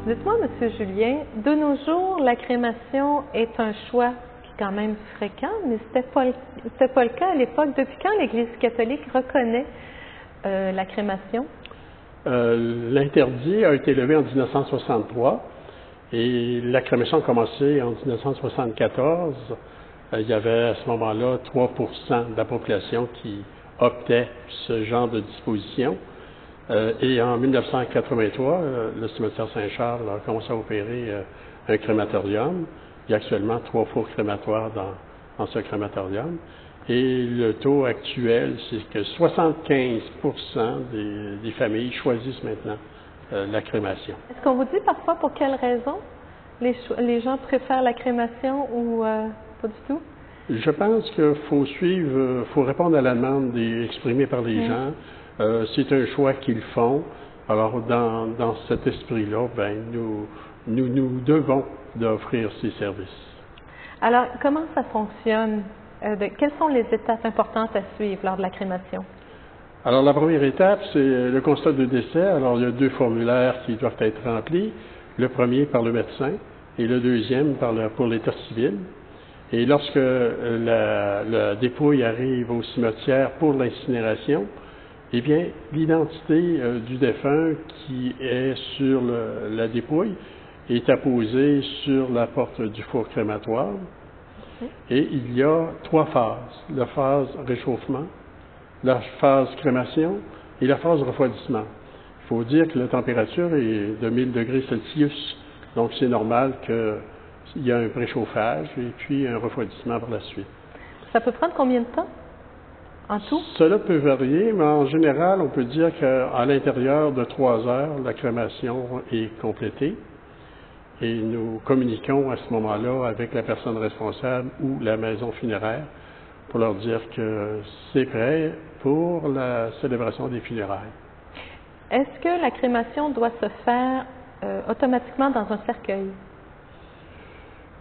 Dites-moi, M. Julien, de nos jours, la crémation est un choix qui est quand même fréquent, mais ce n'était pas le cas à l'époque. Depuis quand l'Église catholique reconnaît la crémation? L'interdit a été levé en 1963 et la crémation a commencé en 1974. Il y avait à ce moment-là 3% de la population qui optait pour ce genre de disposition. Et en 1983, le cimetière Saint-Charles a commencé à opérer un crématorium. Il y a actuellement 3 fours crématoires dans ce crématorium. Et le taux actuel, c'est que 75% des familles choisissent maintenant la crémation. Est-ce qu'on vous dit parfois pour quelles raisons les gens préfèrent la crémation ou pas du tout? Je pense qu'il faut répondre à la demande exprimée par les gens. C'est un choix qu'ils font. Alors, dans cet esprit-là, nous devons d'offrir ces services. Alors, comment ça fonctionne? Quelles sont les étapes importantes à suivre lors de la crémation? Alors, la première étape, c'est le constat de décès. Alors, il y a 2 formulaires qui doivent être remplis. Le premier par le médecin et le deuxième pour l'état civil. Et lorsque la dépouille arrive au cimetière pour l'incinération, eh bien, l'identité du défunt qui est sur la dépouille est apposée sur la porte du four crématoire. Et il y a 3 phases. La phase réchauffement, la phase crémation et la phase refroidissement. Il faut dire que la température est de 1000 degrés Celsius, donc c'est normal qu'il y a un préchauffage et puis un refroidissement par la suite. Ça peut prendre combien de temps en tout? Cela peut varier, mais en général, on peut dire qu'à l'intérieur de 3 heures, la crémation est complétée. Et nous communiquons à ce moment-là avec la personne responsable ou la maison funéraire pour leur dire que c'est prêt pour la célébration des funérailles. Est-ce que la crémation doit se faire automatiquement dans un cercueil?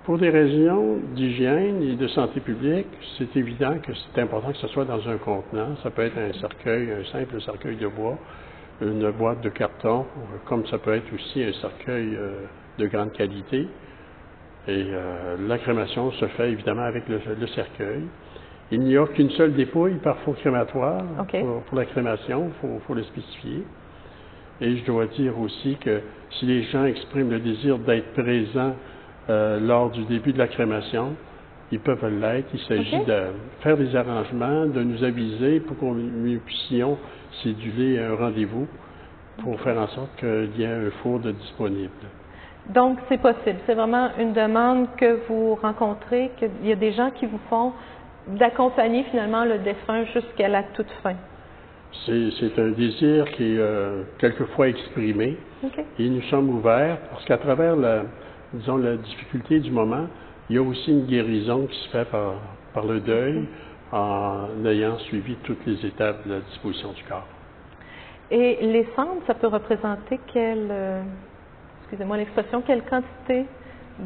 Pour des raisons d'hygiène et de santé publique, c'est évident que c'est important que ce soit dans un contenant. Ça peut être un cercueil, un simple cercueil de bois, une boîte de carton, comme ça peut être aussi un cercueil de grande qualité. Et la crémation se fait évidemment avec le cercueil. Il n'y a qu'une seule dépouille par four crématoire pour la crémation, il faut le spécifier. Et je dois dire aussi que si les gens expriment le désir d'être présents lors du début de la crémation, ils peuvent l'être. Il s'agit de faire des arrangements, de nous aviser pour que nous puissions céduler un rendez-vous pour faire en sorte qu'il y ait un four de disponible. Donc, c'est possible. C'est vraiment une demande que vous rencontrez, qu'il y a des gens qui vous font d'accompagner finalement le défunt jusqu'à la toute fin. C'est un désir qui est quelquefois exprimé et nous sommes ouverts parce qu'à travers la difficulté du moment, il y a aussi une guérison qui se fait par le deuil en ayant suivi toutes les étapes de la disposition du corps. Et les cendres, ça peut représenter excusez-moi l'expression, quelle quantité,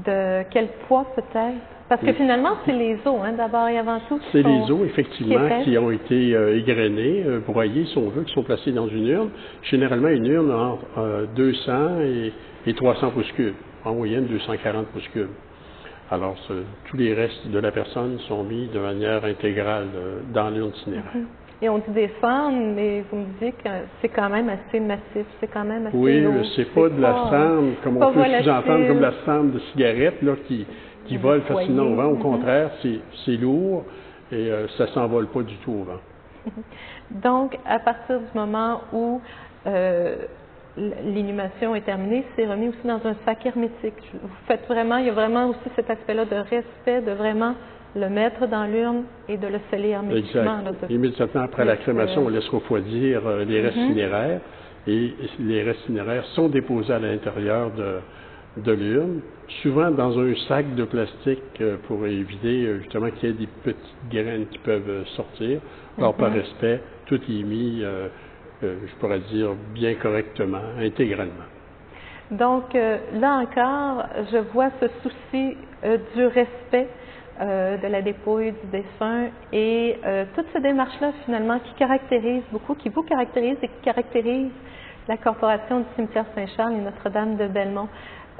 quel poids peut-être? Parce que finalement, c'est les os, d'abord et avant tout. C'est les os, effectivement, qui ont été égrenés, broyés, si on veut, qui sont placés dans une urne. Généralement, une urne entre 200 et 300 pouces cubes. En moyenne, 240 pouces cubes. Alors, tous les restes de la personne sont mis de manière intégrale dans l'urne cinéraire. Et on dit des cendres, mais vous me dites que c'est quand même assez massif, c'est quand même assez lourd. Oui, c'est pas de la cendre, comme on peut sous-entendre, comme la cendre de cigarette, là, qui vole facilement au vent. Au contraire, c'est lourd et ça s'envole pas du tout au vent. Donc, à partir du moment où l'inhumation est terminée, c'est remis aussi dans un sac hermétique. Vous faites vraiment, il y a vraiment aussi cet aspect-là de respect, de vraiment le mettre dans l'urne et de le sceller hermétiquement. Exact. Immédiatement après la crémation, on laisse refroidir les restes cinéraires et les restes cinéraires sont déposés à l'intérieur de l'urne, souvent dans un sac de plastique pour éviter justement qu'il y ait des petites graines qui peuvent sortir. Alors par respect, tout est mis, je pourrais dire, bien correctement, intégralement. Donc là encore, je vois ce souci du respect de la dépouille du défunt et toute cette démarche-là finalement qui caractérise beaucoup, qui vous caractérise et qui caractérise la Corporation du cimetière Saint-Charles et Notre-Dame de Belmont.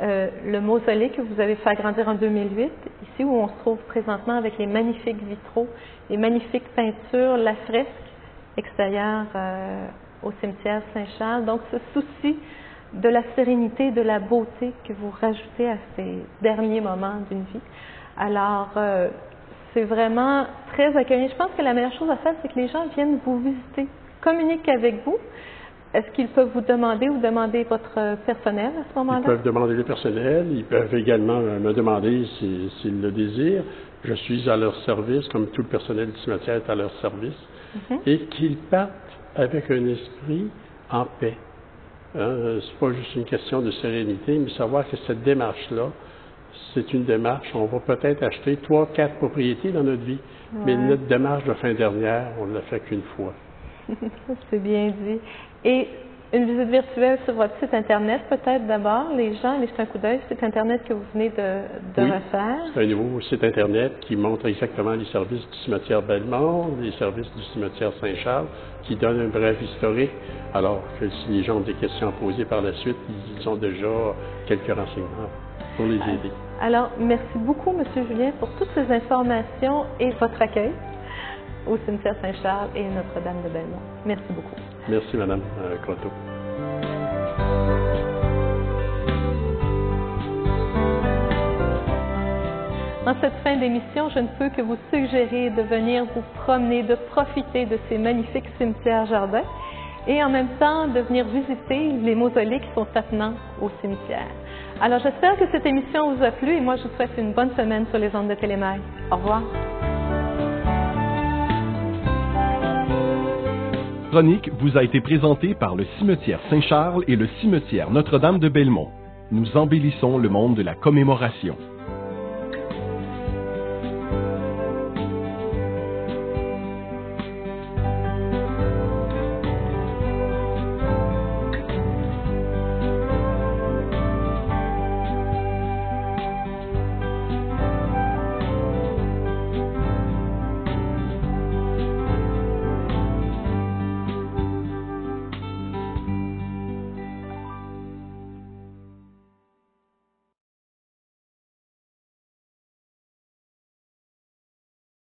Le mausolée que vous avez fait agrandir en 2008, ici où on se trouve présentement avec les magnifiques vitraux, les magnifiques peintures, la fresque extérieure au cimetière Saint-Charles. Donc, ce souci de la sérénité, de la beauté que vous rajoutez à ces derniers moments d'une vie. Alors, c'est vraiment très accueillant. Je pense que la meilleure chose à faire, c'est que les gens viennent vous visiter, communiquent avec vous. Est-ce qu'ils peuvent vous demander ou demander votre personnel à ce moment-là? Ils peuvent demander le personnel. Ils peuvent également me demander s'ils le désirent. Je suis à leur service, comme tout le personnel du cimetière est à leur service. Et qu'ils partent avec un esprit en paix. C'est pas juste une question de sérénité, mais savoir que cette démarche-là, c'est une démarche. On va peut-être acheter 3, 4 propriétés dans notre vie, mais notre démarche de fin dernière, on ne l'a fait qu'une fois. C'est bien dit. Et une visite virtuelle sur votre site Internet, peut-être d'abord, les gens allaient jeter un coup d'œil, site Internet que vous venez de refaire. C'est un nouveau site Internet qui montre exactement les services du cimetière Belmont, les services du cimetière Saint-Charles, qui donne un bref historique, alors que si les gens ont des questions à poser par la suite, ils ont déjà quelques renseignements pour les aider. Alors, merci beaucoup, M. Julien, pour toutes ces informations et votre accueil au cimetière Saint-Charles et Notre-Dame de Belmont. Merci beaucoup. Merci, Mme Croteau. En cette fin d'émission, je ne peux que vous suggérer de venir vous promener, de profiter de ces magnifiques cimetières-jardins et en même temps de venir visiter les mausolées qui sont attenants au cimetière. Alors, j'espère que cette émission vous a plu et moi, je vous souhaite une bonne semaine sur les ondes de Télémail. Au revoir. Chronique vous a été présentée par le cimetière Saint-Charles et le cimetière Notre-Dame de Belmont. Nous embellissons le monde de la commémoration.